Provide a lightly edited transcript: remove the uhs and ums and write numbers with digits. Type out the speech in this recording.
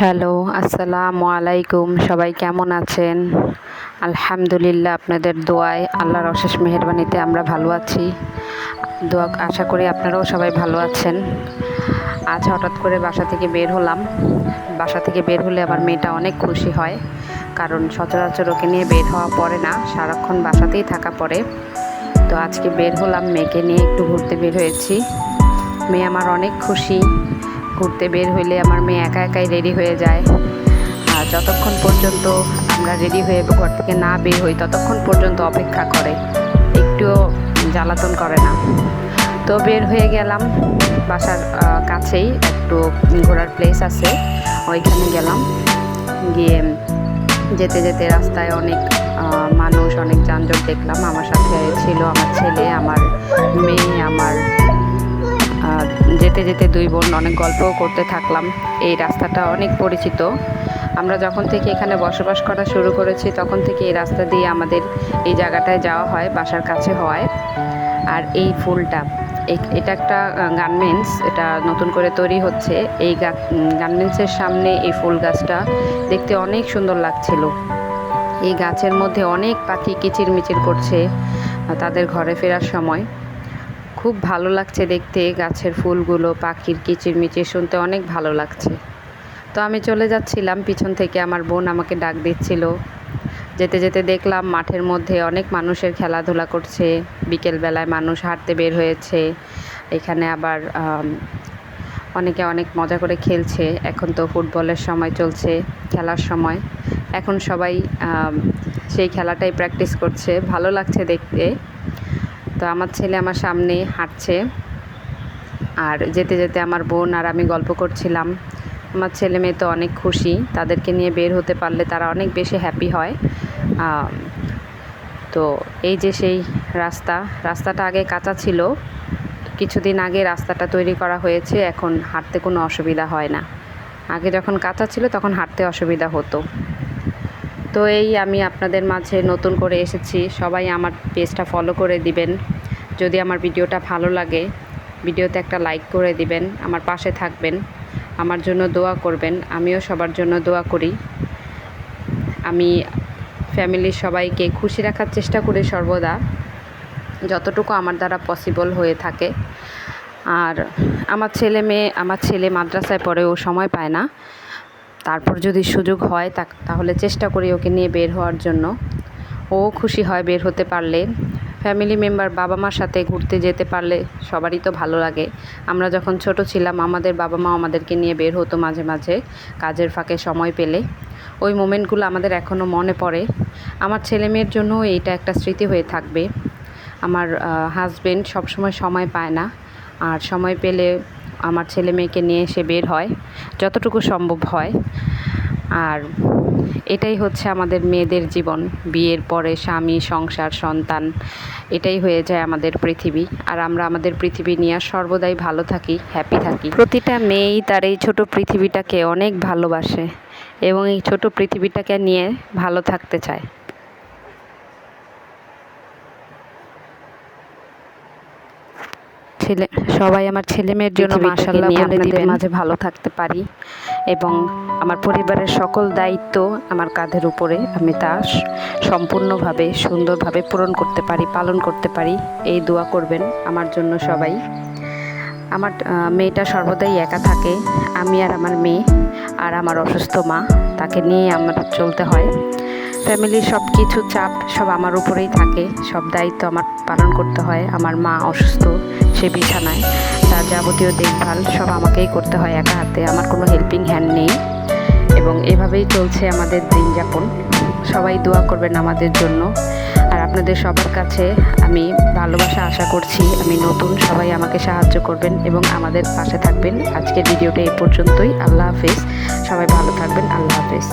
Hello, আসসালামু আলাইকুম। সবাই কেমন আছেন? আলহামদুলিল্লাহ, আপনাদের দোয়ায় আল্লাহর অশেষ মেহেরবানিতে আমরা ভালো আছি। আশা করি আপনারাও সবাই ভালো আছেন। আজ হঠাৎ করে বাসা থেকে বের হলাম। বাসা থেকে বের হলে আমার মেয়েটা অনেক খুশি হয়, কারণ সচরাচর ওকে নিয়ে বের হওয়া পড়ে না, সারাক্ষণ বাসাতেই থাকা পড়ে। তো আজকে বের হলাম, মেয়েকে নিয়ে একটু ঘুরতে বের হয়েছি। মেয়ে আমার অনেক খুশি। ঘুরতে বের হইলে আমার মেয়ে একা একাই রেডি হয়ে যায়, আর যতক্ষণ পর্যন্ত আমরা রেডি হয়ে ঘর থেকে না বের হই ততক্ষণ পর্যন্ত অপেক্ষা করে, একটুও জ্বালাতন করে না। তো বের হয়ে গেলাম, বাসার কাছেই একটু ঘোরার প্লেস আছে, ওইখানে গেলাম। গিয়ে যেতে যেতে রাস্তায় অনেক মানুষ, অনেক যানজট দেখলাম। আমার সাথে ছিল আমার ছেলে, আমার মেয়ে, আমার যেতে যেতে দুই বোন অনেক গল্পও করতে থাকলাম। এই রাস্তাটা অনেক পরিচিত। আমরা যখন থেকে এখানে বসবাস করা শুরু করেছি তখন থেকে এই রাস্তা দিয়ে আমাদের এই জায়গাটায় যাওয়া হয়, বাসার কাছে হয়। আর এই ফুলটা, এটা একটা গার্মেন্টস, এটা নতুন করে তৈরি হচ্ছে। এই গার্মেন্টসের সামনে এই ফুল গাছটা দেখতে অনেক সুন্দর লাগছিল। এই গাছের মধ্যে অনেক পাখি কিচিরমিচির করছে তাদের ঘরে ফেরার সময়। খুব ভালো লাগছে দেখতে, গাছের ফুলগুলো, পাখির কিচিরমিচির শুনতে অনেক ভালো লাগছে। তো আমি চলে যাচ্ছিলাম, পিছন থেকে আমার বোন আমাকে ডাক দিচ্ছিল। যেতে যেতে দেখলাম মাঠের মধ্যে অনেক মানুষের খেলাধুলা করছে। বিকেলবেলায় মানুষ হাঁটতে বের হয়েছে। এখানে আবার অনেকে অনেক মজা করে খেলছে। এখন তো ফুটবলের সময় চলছে, খেলার সময়। এখন সবাই সেই খেলাটাই প্র্যাকটিস করছে, ভালো লাগছে দেখতে। তো আমার ছেলে আমার সামনে হাঁটছে, আর যেতে যেতে আমার বোন আর আমি গল্প করছিলাম। আমার ছেলে মেয়ে তো অনেক খুশি, তাদেরকে নিয়ে বের হতে পারলে তারা অনেক বেশি হ্যাপি হয়। তো এই যে সেই রাস্তাটা আগে কাঁচা ছিল, কিছুদিন আগে রাস্তাটা তৈরি করা হয়েছে, এখন হাঁটতে কোনো অসুবিধা হয় না। আগে যখন কাঁচা ছিল তখন হাঁটতে অসুবিধা হতো। তো এই আমি আপনাদের মাঝে নতুন করে এসেছি, সবাই আমার পেজটা ফলো করে দিবেন। যদি আমার ভিডিওটা ভালো লাগে, ভিডিওতে একটা লাইক করে দিবেন, আমার পাশে থাকবেন, আমার জন্য দোয়া করবেন। আমিও সবার জন্য দোয়া করি। আমি ফ্যামিলির সবাইকে খুশি রাখার চেষ্টা করি সর্বদা, যতটুকু আমার দ্বারা পসিবল হয়ে থাকে। আর আমার ছেলে মাদ্রাসায় পড়ে, ও সময় পায় না। তারপর যদি সুযোগ হয় তাহলে চেষ্টা করি ওকে নিয়ে বের হওয়ার জন্য। ও খুশি হয় বের হতে পারলে। ফ্যামিলি মেম্বার, বাবা মার সাথে ঘুরতে যেতে পারলে সবারই তো ভালো লাগে। আমরা যখন ছোট ছিলাম আমাদের বাবা মা আমাদেরকে নিয়ে বের হতো মাঝে মাঝে, কাজের ফাঁকে সময় পেলে। ওই মোমেন্টগুলো আমাদের এখনও মনে পড়ে। আমার ছেলে মেয়ের জন্য এইটা একটা স্মৃতি হয়ে থাকবে। আমার হাজবেন্ড সবসময় সময় পায় না, আর সময় পেলে আমার ছেলে মেয়েকে নিয়ে সে বের হয় যতটুকু সম্ভব হয়। আর এটাই হচ্ছে আমাদের মেয়েদের জীবন। বিয়ের পরে স্বামী, সংসার, সন্তান, এটাই হয়ে যায় আমাদের পৃথিবী। আর আমরা আমাদের পৃথিবী নিয়ে সর্বদাই ভালো থাকি, হ্যাপি থাকি। প্রতিটা মেয়েই তার এই ছোট পৃথিবীটাকে অনেক ভালোবাসে এবং এই ছোট পৃথিবীটাকে নিয়ে ভালো থাকতে চায়। সবাই আমার ছেলে মেয়ের জন্য মাশাআল্লাহ বলে দিবেন, মাঝে ভালো থাকতে পারি এবং আমার পরিবারের সকল দায়িত্ব আমার কাঁধের উপরে, আমি তা সম্পূর্ণভাবে সুন্দরভাবে পালন করতে পারি। এই দোয়া করবেন আমার জন্য সবাই। আমার মেয়েটা সর্বদাই একা থাকে, আমি আর আমার মেয়ে আর আমার অসুস্থ মা, তাকে নিয়ে আমার চলতে হয়। ফ্যামিলির সব কিছু চাপ সব আমার উপরেই থাকে, সব দায়িত্ব আমার পালন করতে হয়। আমার মা অসুস্থ, সে বিছানায়, তার যাবতীয় দেখভাল সব আমাকেই করতে হয় একা হাতে, আমার কোনো হেল্পিং হ্যান্ড নেই। এবং এভাবেই চলছে আমাদের দিনযাপন। সবাই দোয়া করবেন আমাদের জন্য। আর আপনাদের সবার কাছে আমি ভালোবাসা আশা করছি। আমি নতুন, সবাই আমাকে সাহায্য করবেন এবং আমাদের পাশে থাকবেন। আজকের ভিডিওটা এই পর্যন্তই। আল্লাহ হাফেজ, সবাই ভালো থাকবেন। আল্লাহ হাফেজ।